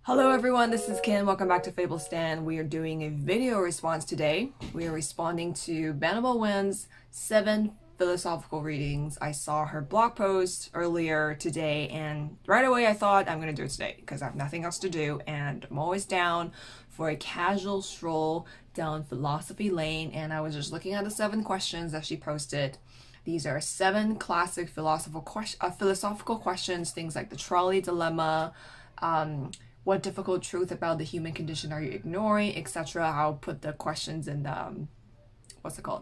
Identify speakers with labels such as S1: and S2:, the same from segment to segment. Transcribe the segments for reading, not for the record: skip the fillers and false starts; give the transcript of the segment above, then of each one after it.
S1: Hello everyone, this is Kim. Welcome back to Fables Stan. We are doing a video response today. We are responding to Benebell Wynn's 7 philosophical readings. I saw her blog post earlier today and right away I thought I'm gonna do it today because I have nothing else to do and I'm always down for a casual stroll down philosophy lane, and I was just looking at the 7 questions that she posted. These are 7 classic philosophical questions, things like the Trolley Dilemma, what difficult truth about the human condition are you ignoring, etc. I'll put the questions in the,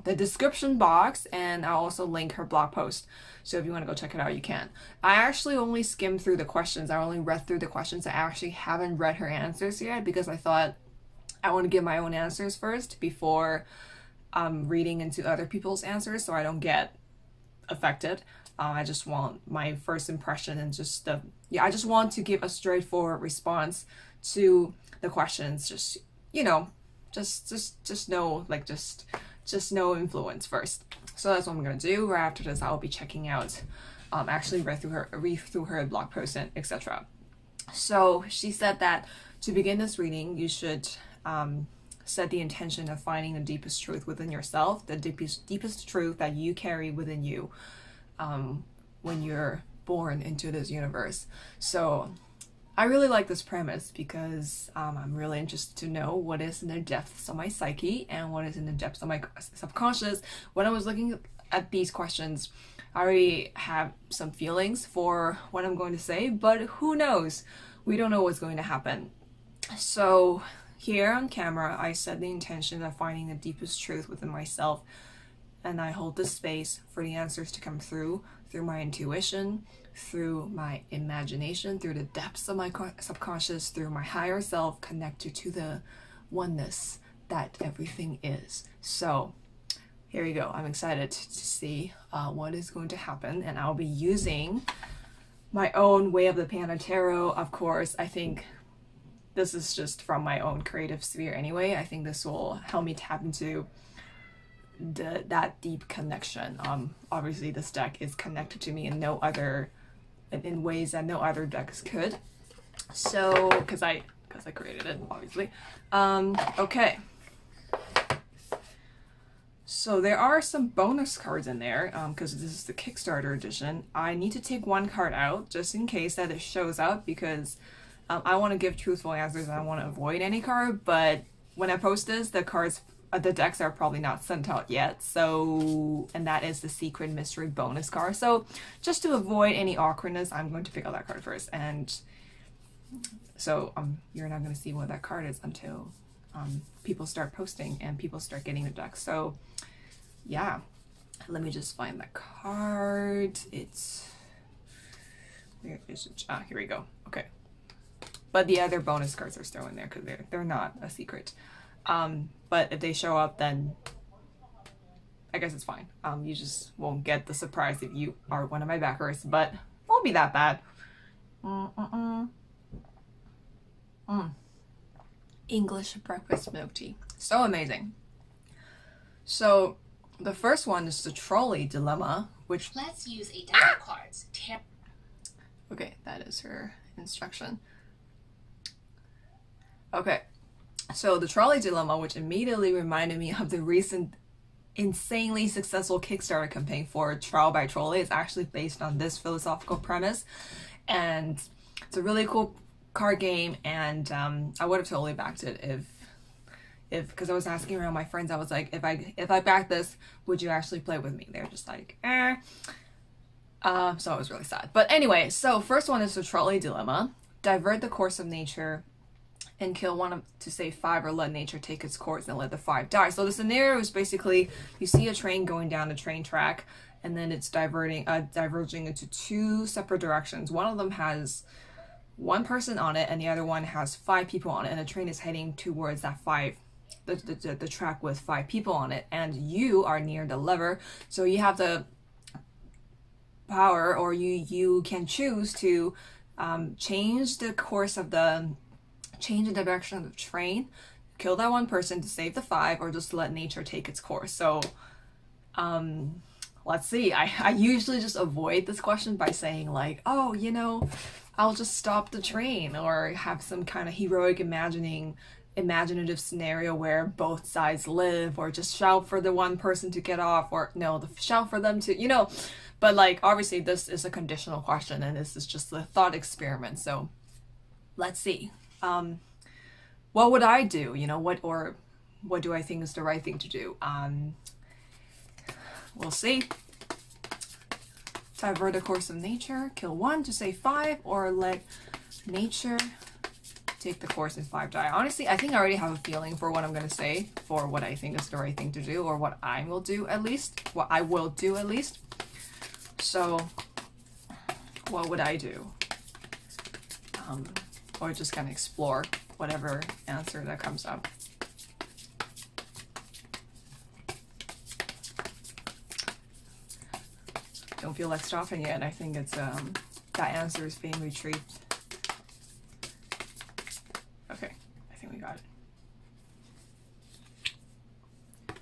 S1: the description box, and I'll also link her blog post. So if you want to go check it out, you can. I actually only skimmed through the questions. I only read through the questions. I actually haven't read her answers yet because I thought I want to give my own answers first before reading into other people's answers so I don't get affected. I just want my first impression and just I just want to give a straightforward response to the questions. Just, you know, just no influence first. So that's what I'm gonna do. Right after this, I'll be checking out, actually read through her blog post and etc. So she said that to begin this reading, you should set the intention of finding the deepest truth within yourself, the deepest truth that you carry within you when you're born into this universe. So I really like this premise because I'm really interested to know what is in the depths of my psyche and what is in the depths of my subconscious. When I was looking at these questions, I already have some feelings for what I'm going to say, but who knows? We don't know what's going to happen. So here on camera, I set the intention of finding the deepest truth within myself, and I hold the space for the answers to come through my intuition, through my imagination, through the depths of my subconscious, through my higher self, connected to the oneness that everything is. So here we go. I'm excited to see what is going to happen, and I'll be using my own Way of the PANDA Tarot. Of course, I think this is just from my own creative sphere anyway. I think this will help me tap into that deep connection. Obviously this deck is connected to me in in ways that no other decks could. So because I created it, obviously. Okay. So there are some bonus cards in there because this is the Kickstarter edition. I need to take one card out just in case that it shows up because I want to give truthful answers and I want to avoid any card, but when I post this, the decks are probably not sent out yet. So, and that is the Secret Mystery bonus card. So just to avoid any awkwardness, I'm going to pick out that card first. And so you're not going to see what that card is until people start posting and people start getting the deck. So yeah, let me just find that card. Where is it? Ah, here we go. Okay. But the other bonus cards are still in there because they're not a secret. But if they show up, then I guess it's fine. You just won't get the surprise if you are one of my backers, but won't be that bad. English breakfast milk tea. So amazing. So the first one is the Trolley Dilemma, which...
S2: Let's use a deck of cards.
S1: Okay, that is her instruction. Okay. So the Trolley Dilemma, which immediately reminded me of the recent insanely successful Kickstarter campaign for Trial by Trolley, is actually based on this philosophical premise, and it's a really cool card game. And I would have totally backed it if because I was asking around my friends, I was like, if I back this, would you actually play with me? They're just like, eh. So I was really sad. But anyway, so first one is the Trolley Dilemma. Divert the course of nature and kill one to save 5, or let nature take its course and let the 5 die. So the scenario is basically you see a train going down the train track and then it's diverging into 2 separate directions. One of them has 1 person on it and the other one has 5 people on it, and the train is heading towards that the track with 5 people on it, and you are near the lever, so you have the power, or you can choose to change the direction of the train, kill that 1 person to save the 5, or just let nature take its course. So let's see. I usually just avoid this question by saying like, oh, you know, I'll just stop the train, or have some kind of heroic imaginative scenario where both sides live, or just shout for the one person to get off, or no, shout for them to, you know. But like, obviously this is a conditional question and this is just a thought experiment, so let's see. What would I do, you know, what do I think is the right thing to do? We'll see. Divert the course of nature, kill 1 to save 5, or let nature take the course and 5 die. Honestly, I think I already have a feeling for what I'm gonna say, for what I think is the right thing to do, or what I will do at least. So, what would I do? Or just kind of explore whatever answer that comes up. Don't feel like stopping yet. I think it's that answer is being retrieved. Okay, I think we got it.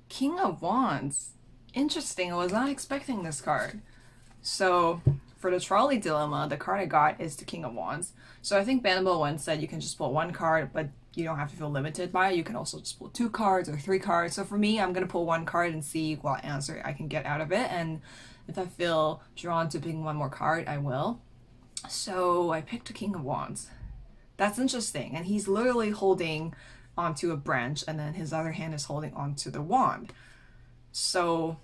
S1: King of Wands. Interesting. I was not expecting this card. So for the Trolley Dilemma, the card I got is the King of Wands. So I think Benebell once said you can just pull 1 card, but you don't have to feel limited by it. You can also just pull 2 cards or 3 cards. So for me, I'm going to pull 1 card and see what answer I can get out of it. And if I feel drawn to picking 1 more card, I will. So I picked the King of Wands. That's interesting. And he's literally holding onto a branch, and then his other hand is holding onto the wand. So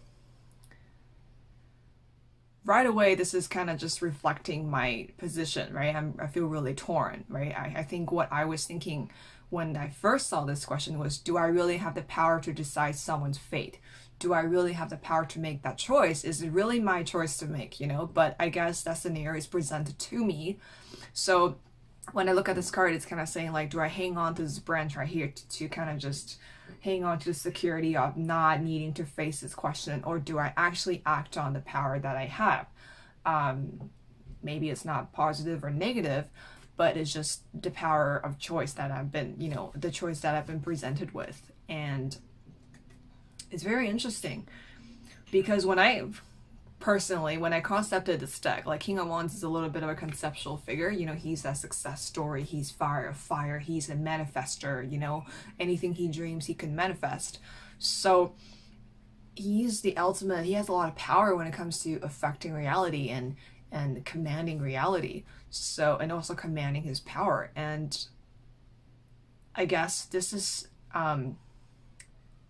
S1: right away, this is kind of just reflecting my position, right? I feel really torn, right? I think what I was thinking when I first saw this question was, do I really have the power to decide someone's fate? Do I really have the power to make that choice? Is it really my choice to make, you know? But I guess that scenario is presented to me. So when I look at this card, it's kind of saying like, do I hang on to this branch right here to kind of just hang on to the security of not needing to face this question, or do I actually act on the power that I have? Maybe it's not positive or negative, but it's just the power of choice that I've been, you know, the choice that I've been presented with. And it's very interesting because when I concepted this deck, like King of Wands is a little bit of a conceptual figure, you know, he's that success story, he's fire, he's a manifester, you know, anything he dreams he can manifest. So he's the ultimate, he has a lot of power when it comes to affecting reality and commanding reality. So, and also commanding his power. And I guess this is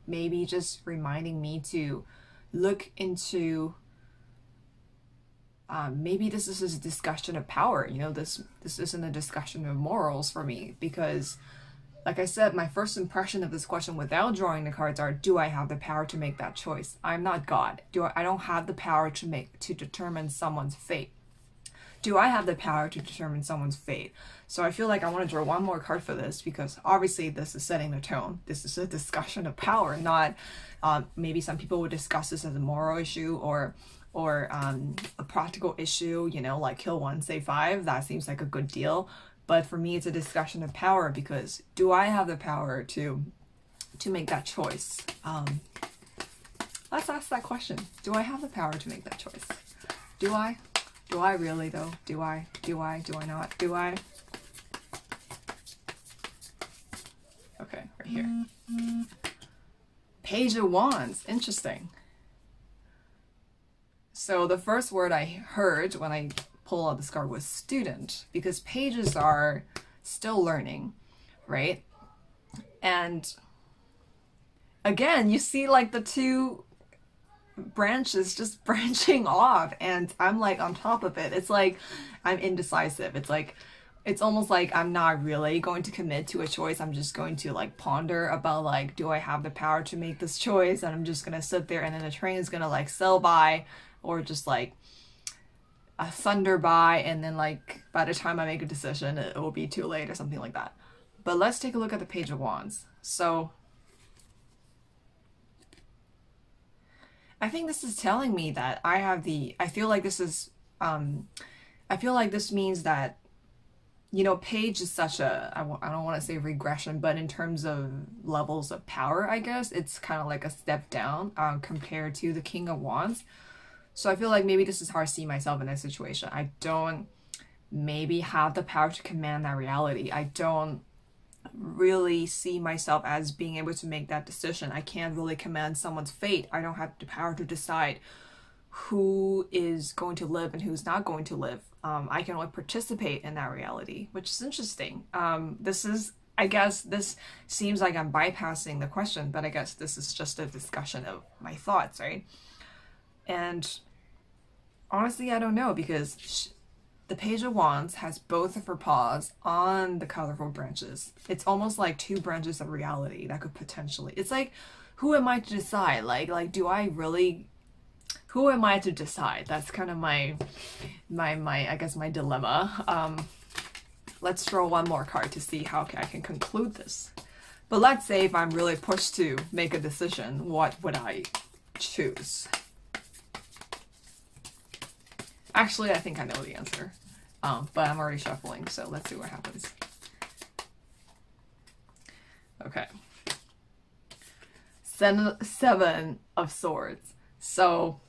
S1: maybe just reminding me to look into maybe this is a discussion of power, you know, this isn't a discussion of morals for me, because like I said, my first impression of this question without drawing the cards are, do I have the power to make that choice? I'm not God. I don't have the power to determine someone's fate. Do I have the power to determine someone's fate? So I feel like I want to draw 1 more card for this, because obviously this is setting the tone. This is a discussion of power, not maybe some people would discuss this as a moral issue or a practical issue, you know, like kill 1, save 5. That seems like a good deal. But for me, it's a discussion of power, because do I have the power to make that choice? Let's ask that question. Do I have the power to make that choice? Do I? Do I really though? Do I? Do I not? Do I? Okay, right here. Page of Wands. Interesting. So the first word I heard when I pulled out this card was student, because pages are still learning, right? And again, you see like the 2 branches just branching off, and I'm like on top of it. It's like I'm indecisive. It's like, it's almost like I'm not really going to commit to a choice. I'm just going to like ponder about like, do I have the power to make this choice? And I'm just gonna sit there, and then the train is gonna like sail by, or just like thunder by, and then like by the time I make a decision it will be too late or something like that. But let's take a look at the Page of Wands. So I think this is telling me that I feel like this is I feel like this means that, you know, Page is such a, I don't want to say regression, but in terms of levels of power, I guess it's kind of like a step down compared to the King of Wands. So I feel like maybe this is how I see myself in this situation. I don't maybe have the power to command that reality. I don't really see myself as being able to make that decision. I can't really command someone's fate. I don't have the power to decide who is going to live and who's not going to live. I can only participate in that reality, which is interesting. I guess this seems like I'm bypassing the question, but I guess this is just a discussion of my thoughts, right? And honestly, I don't know, because the Page of Wands has both of her paws on the colorful branches. It's almost like two branches of reality that could potentially, it's like, who am I to decide? Like, do I really, who am I to decide? That's kind of my I guess my dilemma. Let's draw one more card to see how I can conclude this. But let's say if I'm really pushed to make a decision, what would I choose? Actually, I think I know the answer, but I'm already shuffling, so let's see what happens. Okay. Seven of Swords. So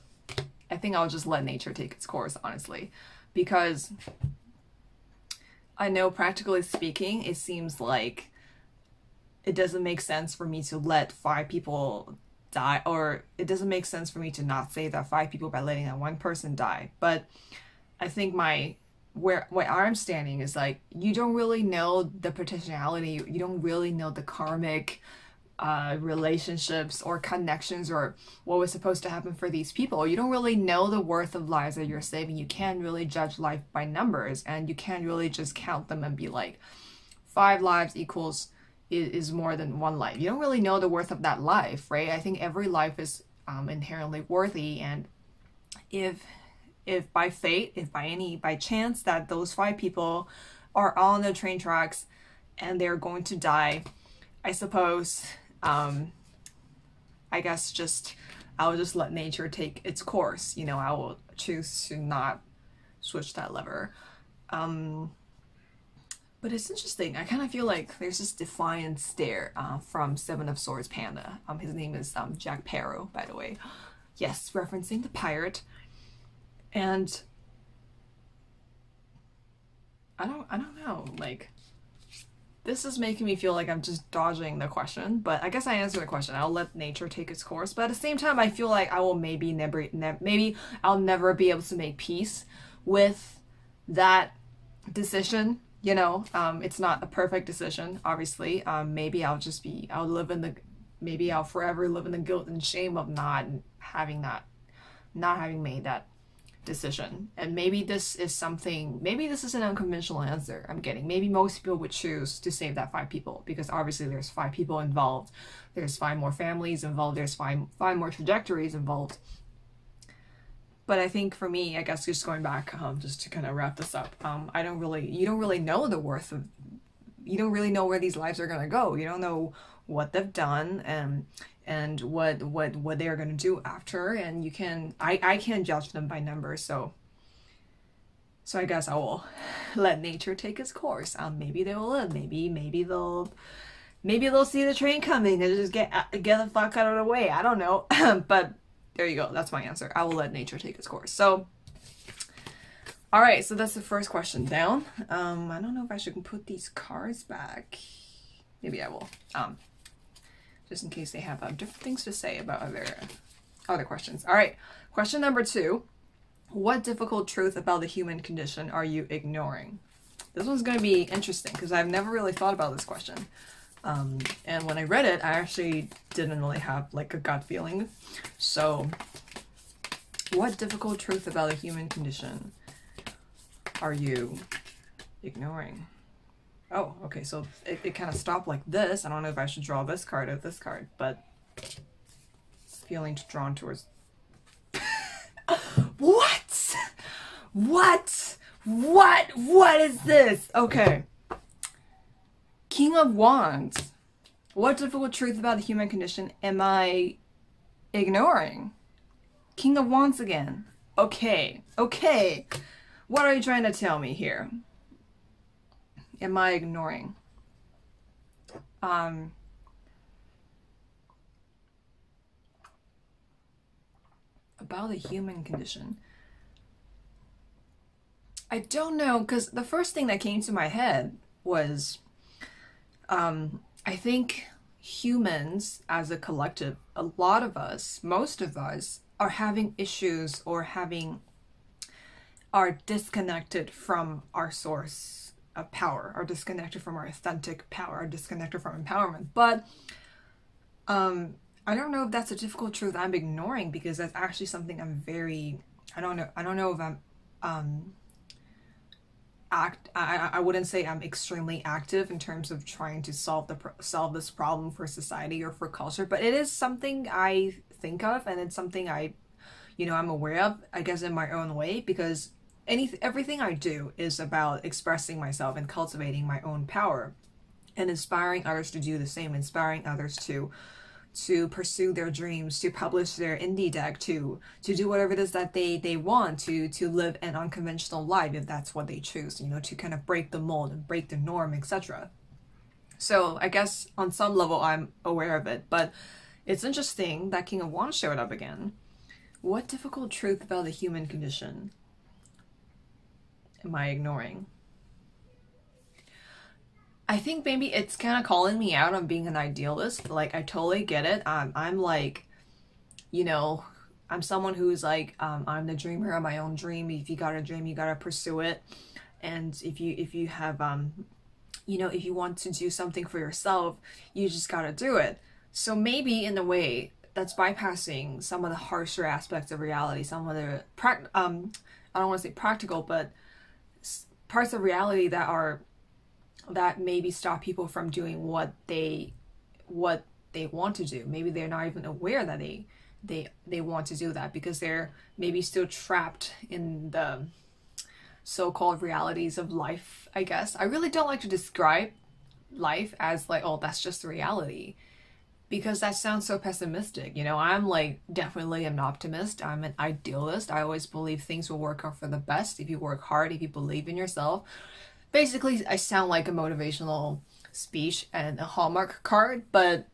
S1: I think I'll just let nature take its course, honestly, because I know, practically speaking, it seems like it doesn't make sense for me to let 5 people die, or it doesn't make sense for me to not save that 5 people by letting that one person die. But I think where I'm standing is like, you don't really know the potentiality, you don't really know the karmic relationships or connections or what was supposed to happen for these people. You don't really know the worth of lives that you're saving. You can't really judge life by numbers, and you can't really just count them and be like 5 lives equals is more than 1 life. You don't really know the worth of that life, right? I think every life is inherently worthy, and if by fate, if by chance that those 5 people are on the train tracks and they're going to die, I suppose I guess I'll just let nature take its course. You know, I will choose to not switch that lever. But it's interesting. I kind of feel like there's this defiant stare from Seven of Swords Panda. His name is Jack Sparrow, by the way. Yes, referencing the pirate. And I don't know, like, this is making me feel like I'm just dodging the question, but I guess I answered the question. I'll let nature take its course, but at the same time, I feel like I will maybe I'll never be able to make peace with that decision. You know, it's not a perfect decision, obviously. Maybe I'll forever live in the guilt and shame of not having made that decision. And maybe this is an unconventional answer I'm getting. Maybe most people would choose to save that 5 people, because obviously there's 5 people involved. There's 5 more families involved. There's 5 more trajectories involved. But I think for me, I guess just going back, just to kind of wrap this up, you don't really know the worth of, you don't really know where these lives are going to go. You don't know what they've done and what they're going to do after, and I can't judge them by numbers. So I guess I will let nature take its course. Maybe they will live. Maybe they'll see the train coming and just get the fuck out of the way. I don't know. But there you go. That's my answer. I will let nature take its course. So, all right. So that's the first question down. I don't know if I should put these cards back. Maybe I will. Just in case they have different things to say about other questions. All right. Question number 2. What difficult truth about the human condition are you ignoring? This one's going to be interesting because I've never really thought about this question. And when I read it, I actually didn't really have like a gut feeling. So, what difficult truth about the human condition are you ignoring? Oh, okay, so it kind of stopped like this. I don't know if I should draw this card or this card, but feeling drawn towards... What? What is this? Okay. King of Wands. What difficult truth about the human condition am I ignoring? King of Wands again. Okay. What are you trying to tell me here? Am I ignoring? About the human condition. I don't know, because the first thing that came to my head was, I think humans as a collective, a lot of us, most of us, are having issues or are disconnected from our source of power, are disconnected from our authentic power, are disconnected from empowerment. But I don't know if that's a difficult truth I'm ignoring, because that's actually something I'm very, I don't know if I'm I wouldn't say I'm extremely active in terms of trying to solve this problem for society or for culture, but it is something I think of, and it's something I'm aware of, I guess, in my own way, because everything I do is about expressing myself and cultivating my own power and inspiring others to do the same, inspiring others to pursue their dreams, to publish their indie deck, to do whatever it is that they want, to live an unconventional life if that's what they choose, to kind of break the mold and break the norm, etc. So I guess on some level I'm aware of it, but it's interesting that King of Wands showed up again. What difficult truth about the human condition am I ignoring? I think maybe it's kind of calling me out on being an idealist. Like, I totally get it. I'm like, I'm someone who's like, I'm the dreamer of my own dream. If you got a dream, you gotta pursue it. And if you have, if you want to do something for yourself, you just gotta do it. So maybe in a way that's bypassing some of the harsher aspects of reality, some of the I don't want to say practical, but parts of reality that maybe stop people from doing what they want to do. Maybe they're not even aware that they want to do that, because they're maybe still trapped in the so-called realities of life, I guess. I really don't like to describe life as like, oh, that's just the reality, because that sounds so pessimistic. I'm like definitely an optimist. I'm an idealist. I always believe things will work out for the best if you work hard, if you believe in yourself. Basically, I sound like a motivational speech and a Hallmark card, but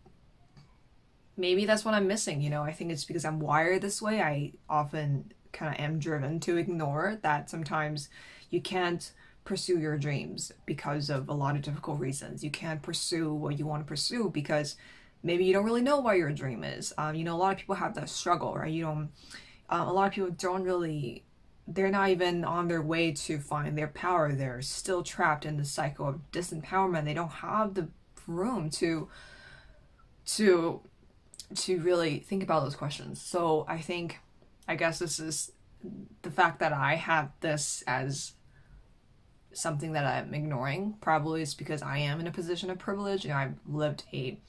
S1: maybe that's what I'm missing. I think it's because I'm wired this way. I often kind of am driven to ignore that sometimes you can't pursue your dreams because of a lot of difficult reasons. You can't pursue what you want to pursue because maybe you don't really know what your dream is. A lot of people have that struggle, right? A lot of people don't really, they're not even on their way to find their power. They're still trapped in the cycle of disempowerment. They don't have the room to really think about those questions. So I guess this is the fact that I have this as something that I'm ignoring. Probably is because I am in a position of privilege. I've lived a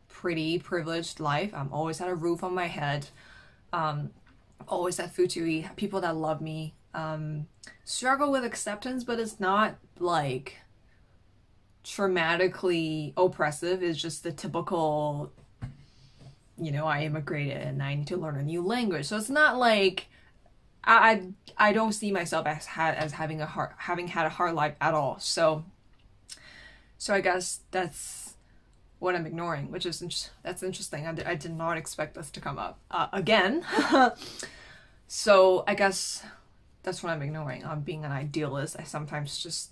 S1: pretty privileged life. I'm always had a roof on my head. Always had food to eat, people that love me. Struggle with acceptance, but it's not like traumatically oppressive. It's just the typical, I immigrated and I need to learn a new language. So it's not like I don't see myself as having had a hard life at all. So I guess that's what I'm ignoring, which is that's interesting. I did not expect this to come up again. So I guess that's what I'm ignoring. I'm being an idealist. I sometimes just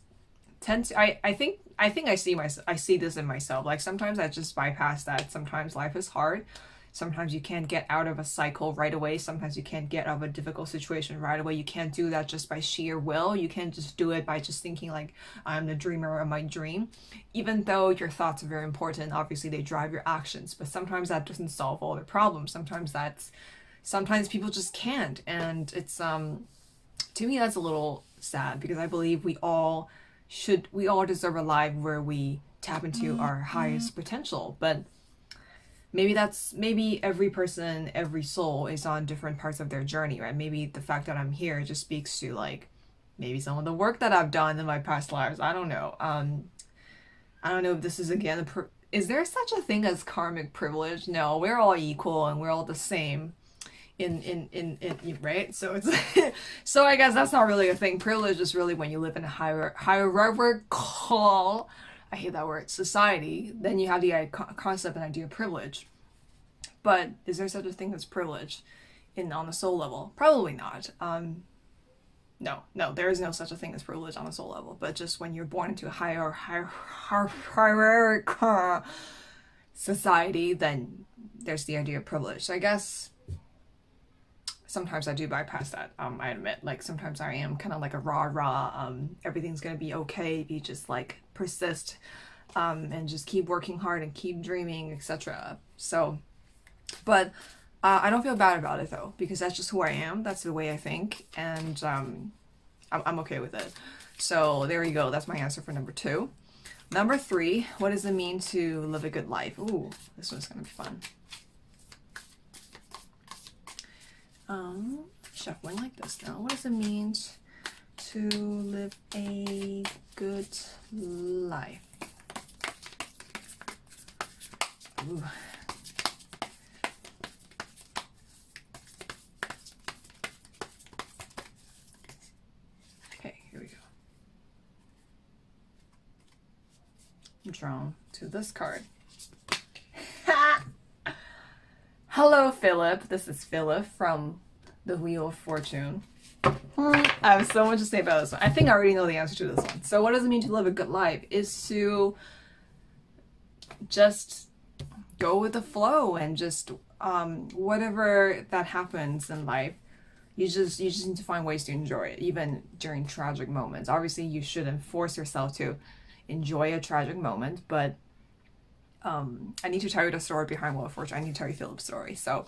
S1: tend to. I think I see this in myself. Like sometimes I just bypass that. Sometimes life is hard. Sometimes you can't get out of a cycle right away. Sometimes you can't get out of a difficult situation right away. You can't do that just by sheer will. You can't just do it by just thinking like, I'm the dreamer of my dream. Even though your thoughts are very important, obviously they drive your actions, but sometimes that doesn't solve all the problems. Sometimes people just can't. And it's, to me, that's a little sad, because I believe we all deserve a life where we tap into our highest potential. But maybe every person, every soul is on different parts of their journey, right? Maybe the fact that I'm here just speaks to like maybe some of the work that I've done in my past lives. I don't know. I don't know if this is again, is there such a thing as karmic privilege? No, we're all equal and we're all the same in right? So it's so I guess that's not really a thing. Privilege is really when you live in a hierarchical, I hate that word, society, then you have the concept and idea of privilege. But is there such a thing as privilege on the soul level? Probably not. No, there is no such a thing as privilege on a soul level, but just when you're born into a hierarchical society, then there's the idea of privilege. So I guess sometimes I do bypass that. I admit, like sometimes I am kind of like a rah, everything's gonna be okay if you just like persist and just keep working hard and keep dreaming, etc. So, but I don't feel bad about it though, because that's just who I am. That's the way I think, and I'm okay with it. So there you go. That's my answer for number 2. Number 3, what does it mean to live a good life? Ooh, this one's gonna be fun. Shuffling like this now. What does it mean to live a good life? Ooh. Okay, here we go. I'm drawn to this card. Hello, Philip. This is Philip from the Wheel of Fortune. I have so much to say about this one. I think I already know the answer to this one. So what does it mean to live a good life? Is to just go with the flow and just whatever that happens in life, you just need to find ways to enjoy it, even during tragic moments. Obviously, you shouldn't force yourself to enjoy a tragic moment, but I need to tell you the story behind Wheel of Fortune. I need to tell you Philip's story. So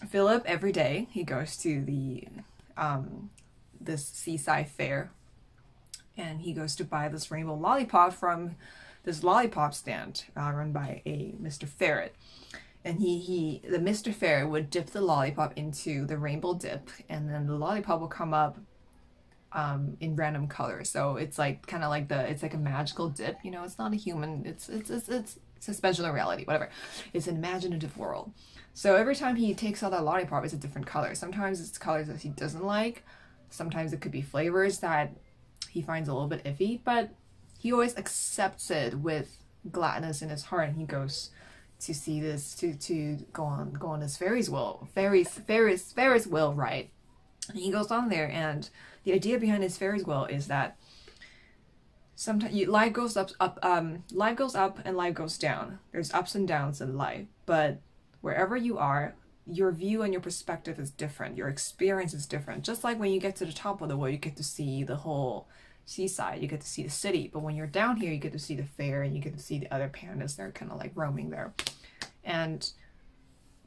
S1: Philip, every day he goes to the this seaside fair, and he goes to buy this rainbow lollipop from this lollipop stand run by a Mr. Ferret. And the Mr. Ferret would dip the lollipop into the rainbow dip, and then the lollipop will come up in random colors. So it's like kind of like it's like a magical dip, you know. It's not a human, it's a special reality, whatever. It's an imaginative world. So every time he takes out that lollipop, it's a different color. Sometimes it's colors that he doesn't like, sometimes it could be flavors that he finds a little bit iffy, but he always accepts it with gladness in his heart, and he goes to see this, to go on this Ferris wheel ride. And he goes on there, and the idea behind his Ferris wheel is that sometimes life goes up and life goes down. There's ups and downs in life, but wherever you are, your view and your perspective is different. Your experience is different. Just like when you get to the top of the wheel, you get to see the whole seaside, you get to see the city. But when you're down here, you get to see the fair, and you get to see the other pandas that are kind of like roaming there.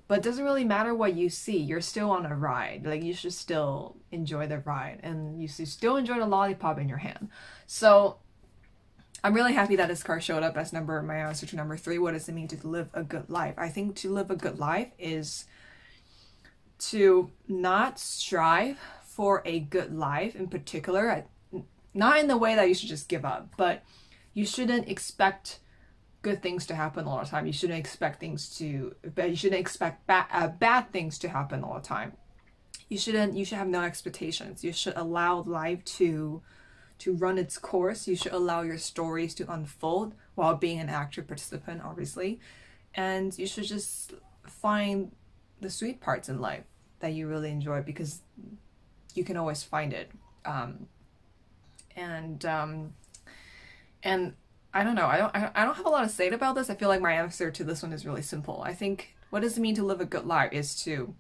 S1: But it doesn't really matter what you see. You're still on a ride. Like, you should still enjoy the ride, and you should still enjoy the lollipop in your hand. So I'm really happy that this card showed up as my answer to number 3. What does it mean to live a good life? I think to live a good life is to not strive for a good life in particular. Not in the way that you should just give up, but you shouldn't expect good things to happen all the time. You shouldn't expect bad things to happen all the time. You should have no expectations. You should allow life to run its course. You should allow your stories to unfold while being an active participant, obviously. And you should just find the sweet parts in life that you really enjoy, because you can always find it. And I don't know. I don't have a lot to say about this. I feel like my answer to this one is really simple. I think what does it mean to live a good life is to,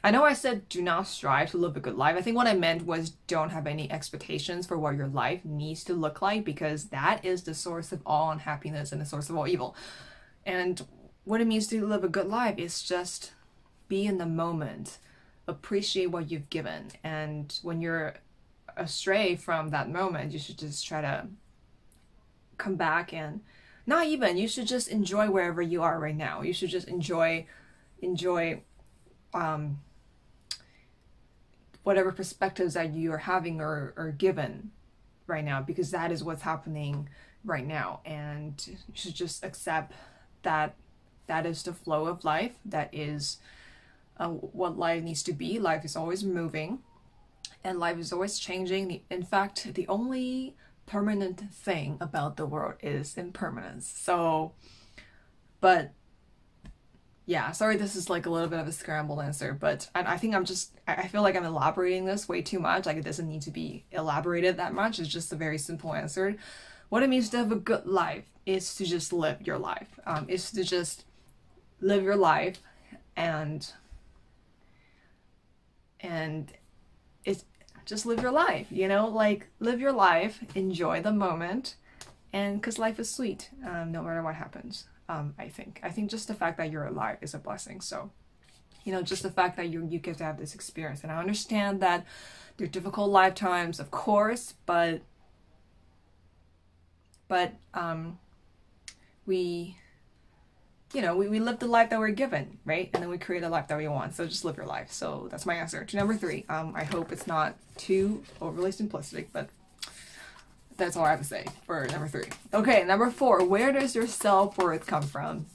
S1: I know I said do not strive to live a good life. I think what I meant was don't have any expectations for what your life needs to look like, because that is the source of all unhappiness and the source of all evil. And what it means to live a good life is just be in the moment, appreciate what you've given, and when you're astray from that moment, you should just try to come back, and you should just enjoy wherever you are right now. You should just enjoy whatever perspectives that you are having or given right now, because that is what's happening right now. And you should just accept that that is the flow of life. That is what life needs to be. Life is always moving, and life is always changing. In fact, the only permanent thing about the world is impermanence. So, but yeah, sorry, this is like a little bit of a scrambled answer, but I think I feel like I'm elaborating this way too much. Like it doesn't need to be elaborated that much. It's just a very simple answer. What it means to have a good life is to just live your life. Is to just live your life and it's just live your life, you know, like live your life, enjoy the moment, and because life is sweet, no matter what happens. I think just the fact that you're alive is a blessing. So, you know, just the fact that you get to have this experience, and I understand that they're difficult lifetimes, of course, but we, you know, we live the life that we're given, right? And then we create a life that we want. So just live your life. So that's my answer to number 3. I hope it's not too overly simplistic, but that's all I have to say for number 3. Okay, number 4. Where does your self-worth come from?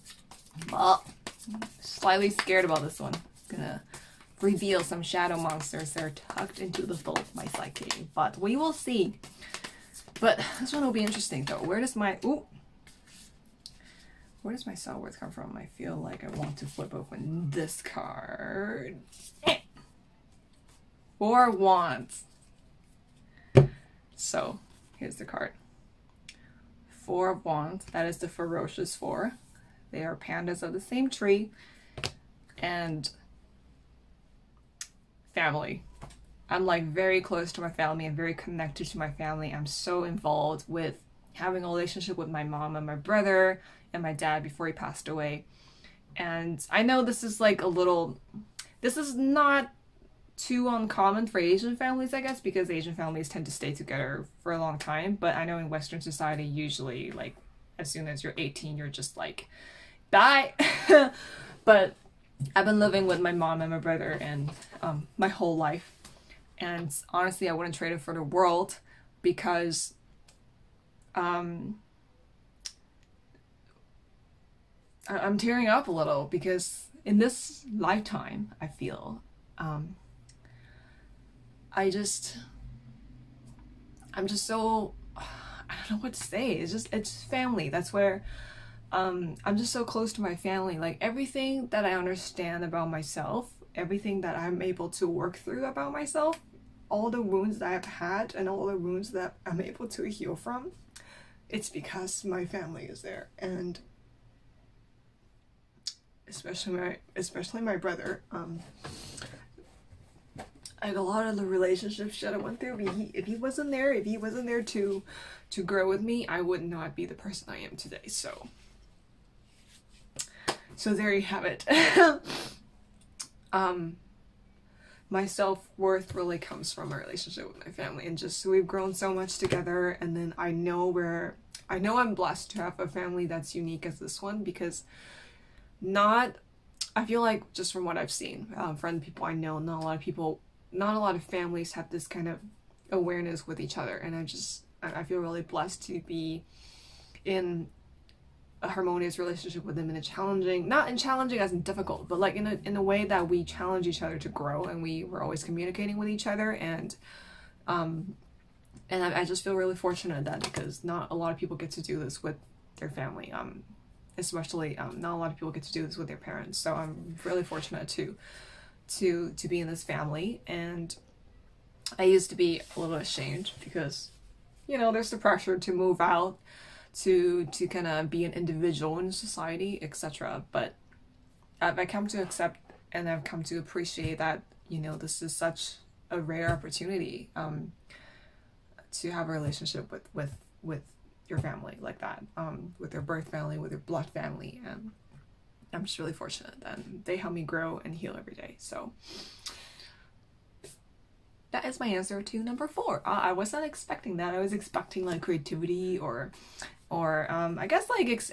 S1: Well, slightly scared about this one. It's gonna reveal some shadow monsters that are tucked into the fold of my psyche, but we will see. But this one will be interesting though. Where does my self-worth come from? I feel like I want to flip open this card. 4 Wands. So here's the card. 4 of Wands. That is the ferocious 4. They are pandas of the same tree. And family. I'm like very close to my family. I'm very connected to my family. I'm so involved with having a relationship with my mom and my brother and my dad before he passed away. And I know this is like this is not too uncommon for Asian families, I guess, because Asian families tend to stay together for a long time. But I know in Western society, usually like as soon as you're 18, you're just like, bye. But I've been living with my mom and my brother and my whole life. And honestly, I wouldn't trade it for the world because I'm tearing up a little because in this lifetime, I feel I'm just so, I don't know what to say. It's family. That's where I'm just so close to my family. Like everything that I understand about myself, everything that I'm able to work through about myself, all the wounds that I've had and all the wounds that I'm able to heal from, it's because my family is there. And especially my brother, like a lot of the relationships that I went through, if he wasn't there to grow with me, I would not be the person I am today. So there you have it. My self-worth really comes from my relationship with my family, and just we've grown so much together. And then I know I'm blessed to have a family that's unique as this one, because I feel like just from what I've seen, from the people I know, not a lot of families have this kind of awareness with each other. And I feel really blessed to be in a harmonious relationship with them, not in challenging as in difficult, but like in a way that we challenge each other to grow, and we're always communicating with each other. And I just feel really fortunate that, because not a lot of people get to do this with their family, especially not a lot of people get to do this with their parents. So I'm really fortunate to be in this family. And I used to be a little ashamed because, you know, there's the pressure to move out, to kind of be an individual in society, etc. But I've come to accept, and I've come to appreciate that, you know, this is such a rare opportunity to have a relationship with your family like that, with your birth family, with your blood family. And I'm just really fortunate that they help me grow and heal every day. So that is my answer to number 4. I wasn't expecting that. I was expecting like creativity or I guess like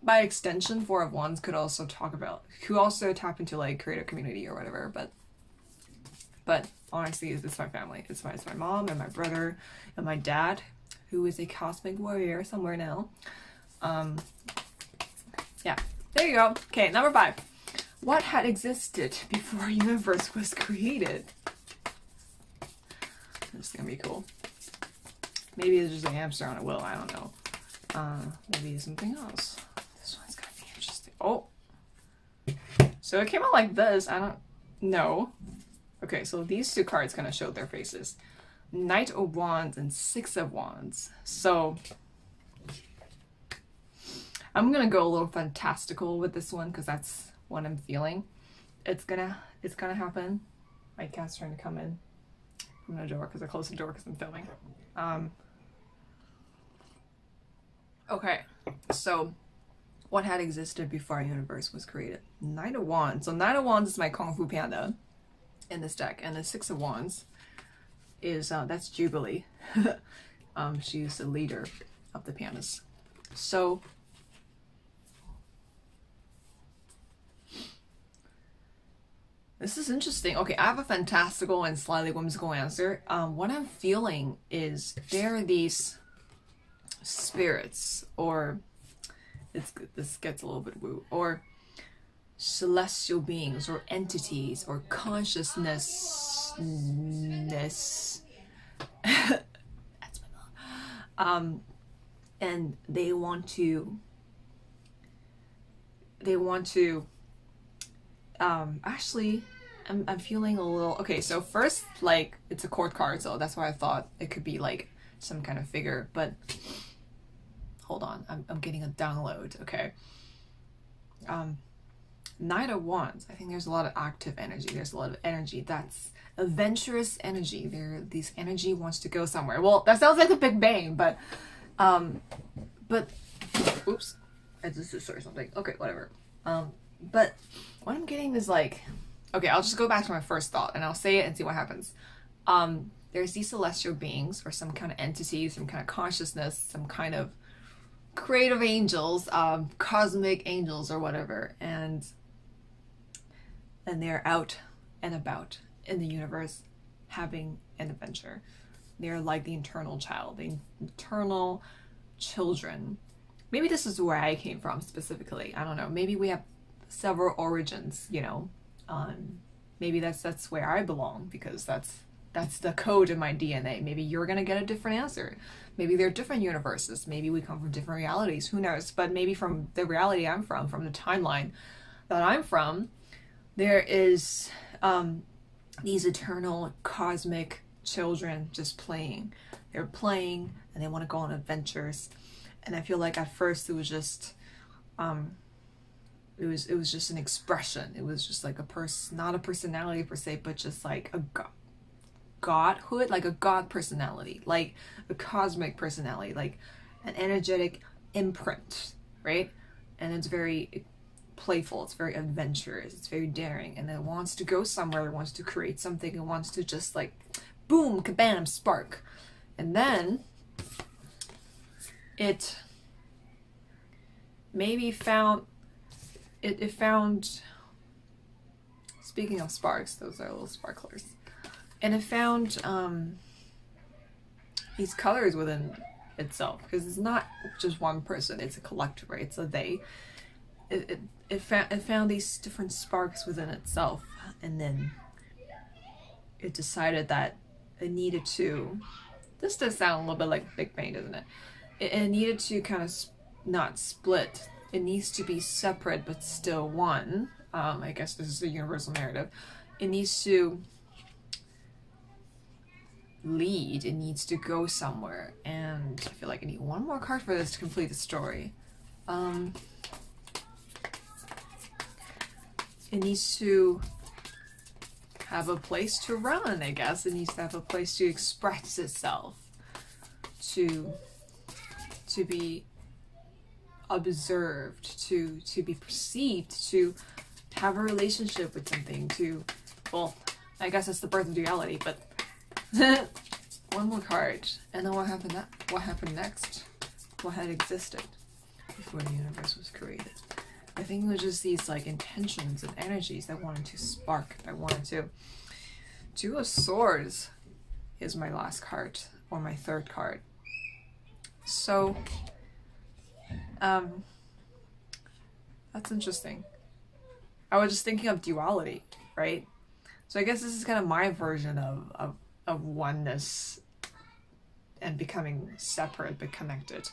S1: by extension, 4 of Wands could also tap into like creative community or whatever. But honestly, it's my family. It's my mom and my brother and my dad, who is a cosmic warrior somewhere now. Yeah, there you go. Okay, number 5. What had existed before universe was created? This is gonna be cool. Maybe it's just a hamster on a wheel. I don't know. Maybe it's something else. This one's gonna be interesting. Oh, So it came out like this. I don't know. Okay, so these two cards kind of showed their faces. Knight of Wands and Six of Wands. So I'm gonna go a little fantastical with this one because that's what I'm feeling. It's gonna happen. My cat's trying to come in from the door because I closed the door because I'm filming. Okay, so what had existed before our universe was created? Knight of Wands. So Knight of Wands is my Kung Fu Panda in this deck, and the Six of Wands is that's Jubilee. She's the leader of the pandas. So this is interesting. Okay, I have a fantastical and slightly whimsical answer. What I'm feeling is there are these spirits, or this gets a little bit woo, or celestial beings, or entities, or consciousness. That's my mom. And they want to actually, I'm feeling a little, okay, so first, like, it's a court card, so that's why I thought it could be like some kind of figure, but hold on, I'm getting a download, okay. Knight of Wands, I think there's a lot of active energy. There's a lot of energy that's adventurous energy. This energy wants to go somewhere. Well, that sounds like the Big Bang, but oops, I just destroyed something. Okay, whatever. But what I'm getting is like, okay, I'll just go back to my first thought and I'll say it and see what happens. There's these celestial beings, or some kind of entity, some kind of consciousness, some kind of creative angels, cosmic angels or whatever, and they're out and about in the universe having an adventure. They're like the eternal child, the eternal children. Maybe this is where I came from specifically. I don't know. Maybe we have several origins, you know. Maybe that's where I belong, because that's the code in my DNA. Maybe you're gonna get a different answer. Maybe there are different universes. Maybe we come from different realities. Who knows? But maybe from the reality I'm from the timeline that I'm from, there is these eternal cosmic children just playing. They're playing and they want to go on adventures. And I feel like at first it was just it was just an expression. It was just like not a personality per se, but just like a godhood, like a god personality, like a cosmic personality, like an energetic imprint, right? And it's very playful, it's very adventurous, it's very daring, and it wants to go somewhere, it wants to create something, it wants to just like boom, kabam, spark. And then it maybe found speaking of sparks, those are little sparklers, and it found these colors within itself, because it's not just one person, it's a collective, right? It's a they. It found these different sparks within itself, and then it decided that it needed to, this does sound a little bit like Big Bang, doesn't it? It needed to kind of not split. It needs to be separate but still one. I guess this is the universal narrative. It needs to lead, it needs to go somewhere, and I feel like I need one more card for this to complete the story. It needs to have a place to run, I guess. It needs to have a place to express itself, to be observed, to be perceived, to have a relationship with something, to, well, I guess that's the birth of reality, but one more card. And then what happened next? What had existed before the universe was created? I think it was just these like intentions and energies that wanted to spark, that wanted to. Two of Swords is my last card, or my third card. So that's interesting. I was just thinking of duality, right? So I guess this is kind of my version of oneness and becoming separate but connected.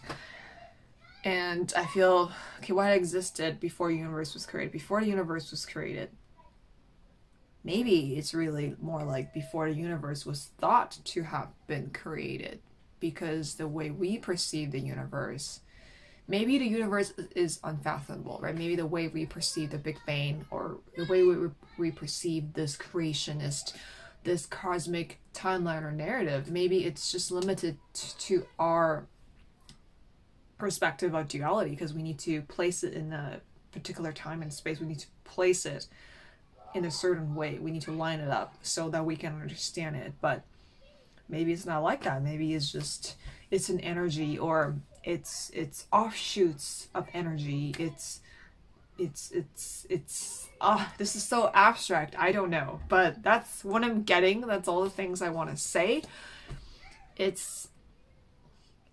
S1: And I feel, okay, what existed before the universe was created? Before the universe was created, maybe it's really more like before the universe was thought to have been created, because the way we perceive the universe, maybe the universe is unfathomable, right? Maybe the way we perceive the Big Bang, or the way we perceive this creationist, this cosmic timeline or narrative, maybe it's just limited to our perspective of duality, because we need to place it in a particular time and space. We need to place it in a certain way. We need to line it up so that we can understand it. But maybe it's not like that. Maybe it's just, it's an energy, or it's offshoots of energy. It's this is so abstract. I don't know, but that's what I'm getting. That's all the things I want to say. It's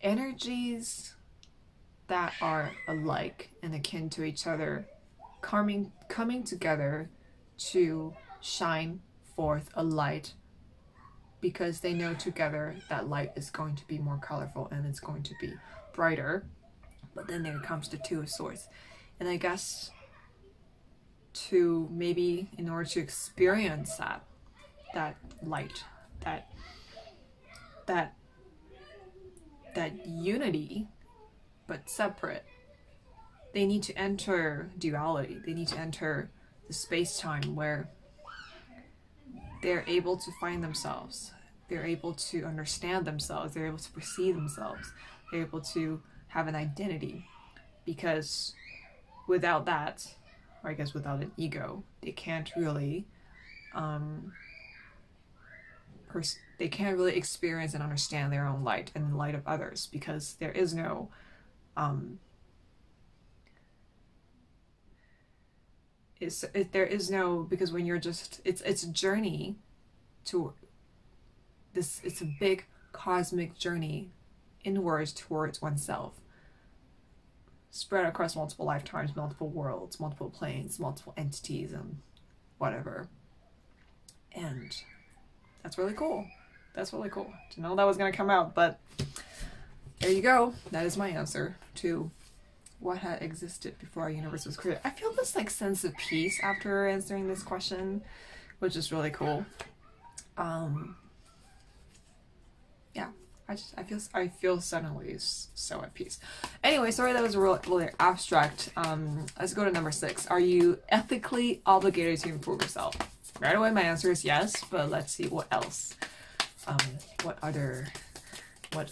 S1: energies that are alike and akin to each other, coming together to shine forth a light, because they know together that light is going to be more colorful and it's going to be brighter. But then there comes the Two of Swords, and I guess to maybe, in order to experience that light, that unity but separate, they need to enter duality. They need to enter the space-time where they're able to find themselves, they're able to understand themselves, they're able to perceive themselves, they're able to have an identity. Because without that, or I guess without an ego, they can't really they can't really experience and understand their own light and the light of others, because there is no because when you're just, it's a journey to this, it's a big cosmic journey inwards towards oneself, spread across multiple lifetimes, multiple worlds, multiple planes, multiple entities, and whatever. And that's really cool. That's really cool. Didn't know that was gonna come out, but there you go. That is my answer to what had existed before our universe was created. I feel this like sense of peace after answering this question, which is really cool. Yeah, I feel suddenly so at peace. Anyway, sorry that was really abstract. Let's go to number 6. Are you ethically obligated to improve yourself? Right away my answer is yes, but let's see what else. What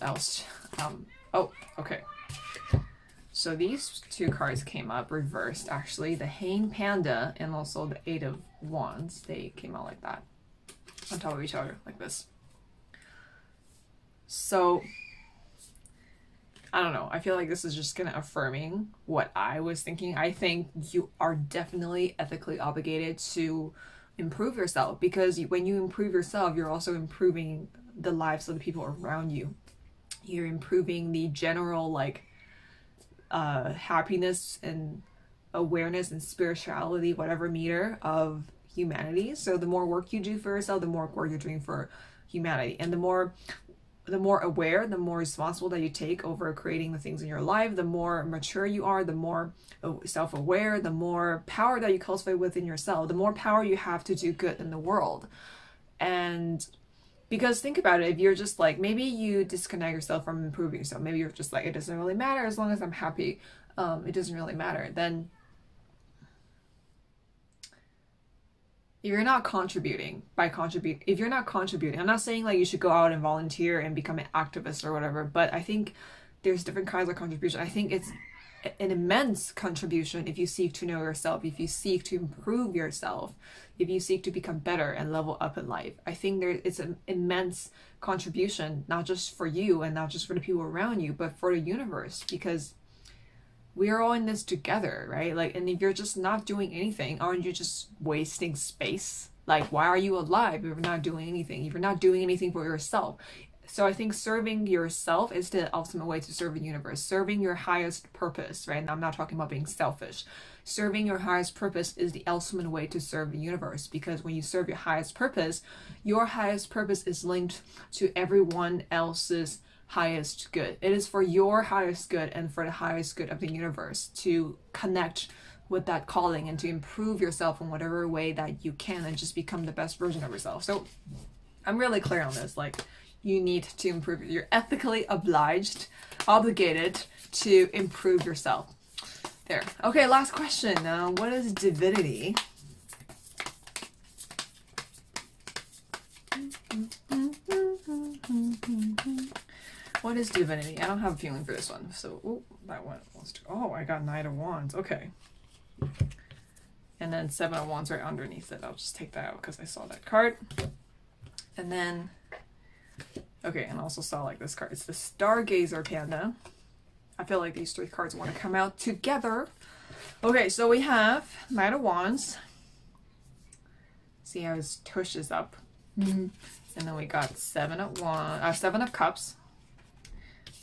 S1: else? Oh, okay. So these two cards came up reversed, actually. The Hanged Panda and also the Eight of Wands. They came out like that, on top of each other, like this. So, I don't know. I feel like this is just kind of affirming what I was thinking. I think you are definitely ethically obligated to improve yourself, because when you improve yourself, you're also improving the lives of the people around you. You're improving the general, like, happiness and awareness and spirituality, whatever meter of humanity. So the more work you do for yourself, the more work you're doing for humanity. And the more aware, the more responsible that you take over creating the things in your life, the more mature you are, the more self-aware, the more power that you cultivate within yourself, the more power you have to do good in the world. And because think about it, if you're just like, maybe you disconnect yourself from improving yourself, maybe you're just like, it doesn't really matter as long as I'm happy, it doesn't really matter, then if you're not contributing, if you're not contributing, I'm not saying like you should go out and volunteer and become an activist or whatever, but I think there's different kinds of contribution. I think it's an immense contribution if you seek to know yourself, if you seek to improve yourself, if you seek to become better and level up in life. I think it's an immense contribution, not just for you and not just for the people around you, but for the universe, because we are all in this together, right? Like, and if you're just not doing anything, aren't you just wasting space? Like, why are you alive if you're not doing anything? If you're not doing anything for yourself. So I think serving yourself is the ultimate way to serve the universe. Serving your highest purpose, right? And I'm not talking about being selfish. Serving your highest purpose is the ultimate way to serve the universe, because when you serve your highest purpose is linked to everyone else's highest good. It is for your highest good and for the highest good of the universe to connect with that calling and to improve yourself in whatever way that you can and just become the best version of yourself. So I'm really clear on this. Like, you need to improve. You're ethically obligated to improve yourself. There. Okay, last question. What is divinity? What is divinity? I don't have a feeling for this one. So, oh, that one wants to. Oh, I got Knight of Wands. Okay. And then Seven of Wands right underneath it. I'll just take that out because I saw that card. And then, okay, and I also saw like this card. It's the Stargazer Panda. I feel like these 3 cards want to come out together. Okay, so we have Knight of Wands. See how his tush is up. And then we got Seven of Cups.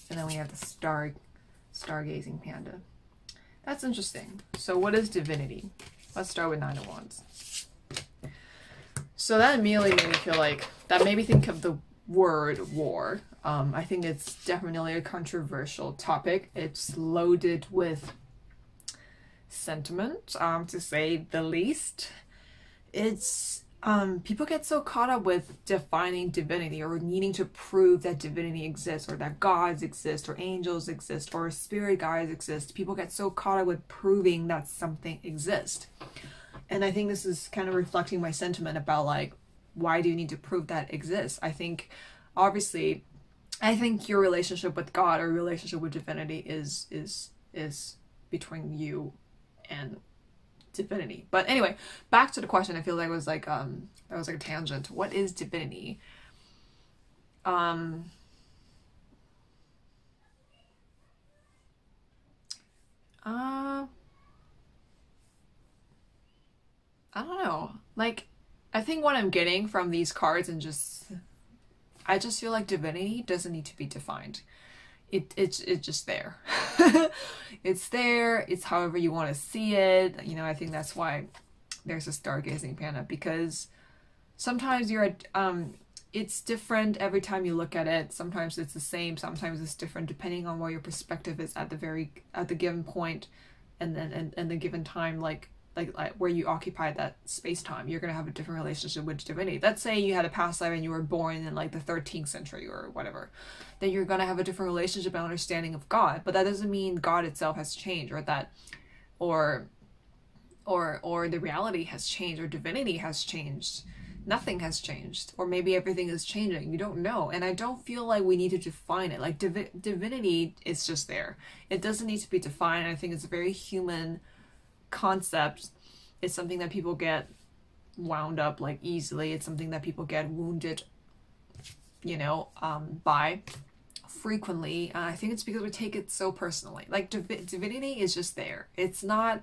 S1: And then we have the Stargazing Panda. That's interesting. So what is divinity? Let's start with Nine of Wands. So that immediately made me feel like, that made me think of the word war. I think it's definitely a controversial topic. It's loaded with sentiment, to say the least. It's people get so caught up with defining divinity or needing to prove that divinity exists or that gods exist or angels exist or spirit guides exist. People get so caught up with proving that something exists. And I think this is kind of reflecting my sentiment about like, why do you need to prove that exists? I think, obviously, I think your relationship with God or relationship with divinity is between you and divinity. But anyway, back to the question. I feel like it was like that was like a tangent. What is divinity? I don't know. Like, I think what I'm getting from these cards and I just feel like divinity doesn't need to be defined. It's just there. It's there. It's however you want to see it. You know, I think that's why there's a Stargazing Panda, because sometimes it's different every time you look at it. Sometimes it's the same. Sometimes it's different depending on where your perspective is at the given point, and then and the given time, like where you occupy that space-time. You're gonna have a different relationship with divinity. Let's say you had a past life and you were born in like the 13th century or whatever, then you're gonna have a different relationship and understanding of God. But that doesn't mean God itself has changed, or that or the reality has changed, or divinity has changed. Nothing has changed, or maybe everything is changing. You don't know. And I don't feel like we need to define it. Like divinity is just there. It doesn't need to be defined. I think it's a very human concept. It's something that people get wound up like easily. It's something that people get wounded, you know, by frequently. I think it's because we take it so personally. Like divinity is just there. It's not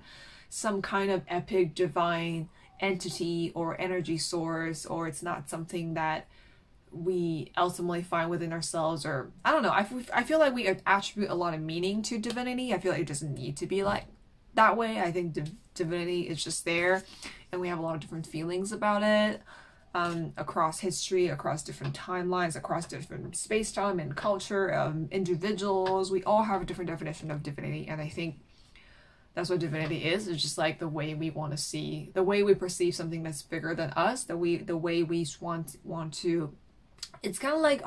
S1: some kind of epic divine entity or energy source, or it's not something that we ultimately find within ourselves, or I don't know. I feel like we attribute a lot of meaning to divinity. I feel like it doesn't need to be like that way. I think divinity is just there, and we have a lot of different feelings about it across history, across different timelines, across different space-time and culture, individuals. We all have a different definition of divinity, and I think that's what divinity is. It's just like the way we want to see, the way we perceive something that's bigger than us, the way we want to. It's kind of like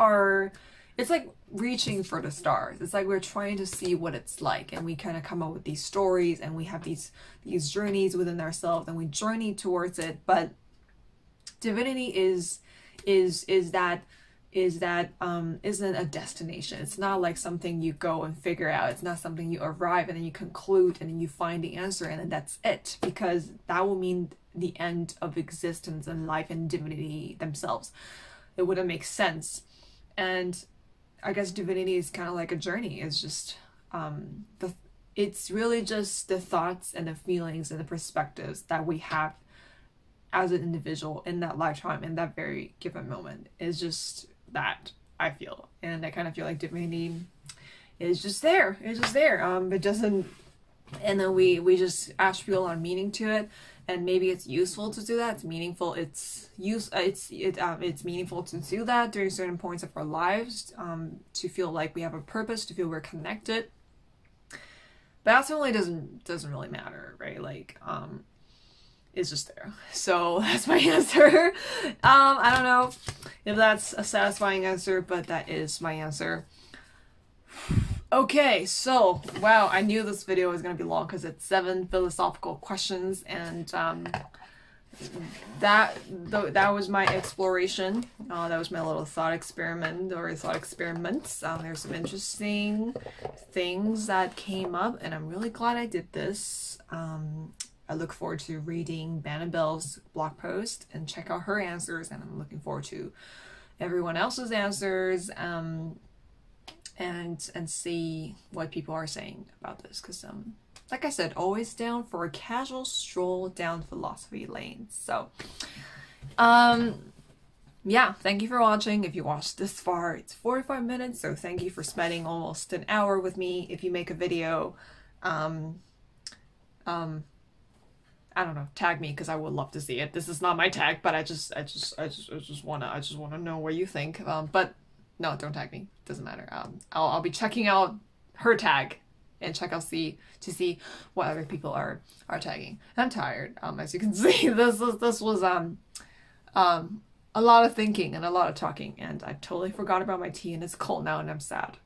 S1: it's like reaching for the stars. It's like we're trying to see what it's like, and we kind of come up with these stories, and we have these journeys within ourselves, and we journey towards it. But divinity isn't a destination. It's not like something you go and figure out. It's not something you arrive and then you conclude and then you find the answer and then that's it, because that will mean the end of existence and life and divinity themselves. It wouldn't make sense. And I guess divinity is kind of like a journey. It's just it's really just the thoughts and the feelings and the perspectives that we have as an individual in that lifetime, in that very given moment. Is just that, I feel. And I kind of feel like divinity is just there. It's just there. It doesn't and then we just attribute a lot of meaning to it. And maybe it's useful to do that. It's meaningful. It's meaningful to do that during certain points of our lives, to feel like we have a purpose, to feel we're connected. But ultimately, doesn't really matter, right? Like, it's just there. So that's my answer. I don't know if that's a satisfying answer, but that is my answer. Okay, so wow, I knew this video was gonna be long because it's 7 philosophical questions, and that was my exploration. That was my little thought experiment or thought experiments. There's some interesting things that came up, and I'm really glad I did this. I look forward to reading Benebell's blog post and check out her answers, and I'm looking forward to everyone else's answers. And see what people are saying about this, because like I said, always down for a casual stroll down philosophy lane. So yeah, thank you for watching. If you watched this far, it's 45 minutes, so thank you for spending almost an hour with me. If you make a video, I don't know, tag me, because I would love to see it. This is not my tag, but I just wanna know what you think. But no, don't tag me. Doesn't matter. I'll be checking out her tag and check out to see what other people are tagging. I'm tired. As you can see, this was a lot of thinking and a lot of talking, and I totally forgot about my tea, and it's cold now, and I'm sad.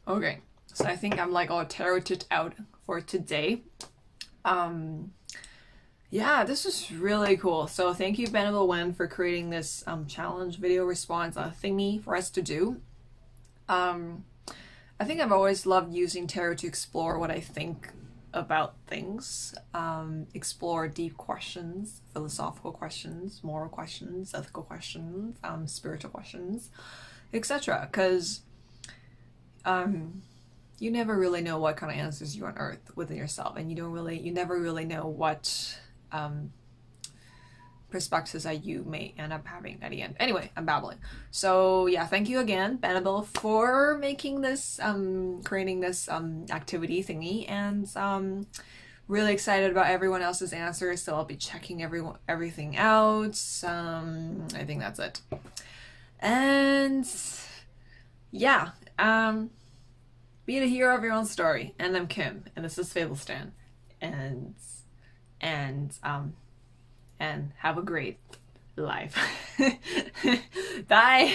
S1: Okay, so I think I'm like all tarotted out for today. Yeah, this was really cool. So thank you, Benebell, for creating this challenge video response thingy for us to do. I think I've always loved using tarot to explore what I think about things, explore deep questions, philosophical questions, moral questions, ethical questions, spiritual questions, etc. Because you never really know what kind of answers you unearth within yourself, and you never really know what perspectives that you may end up having at the end. Anyway, I'm babbling. So yeah, thank you again, Benebell, for making this, creating this activity thingy, and really excited about everyone else's answers. So I'll be checking everything out. I think that's it. And yeah, be the hero of your own story. And I'm Kim, and this is Fables Stan, and have a great life. Bye.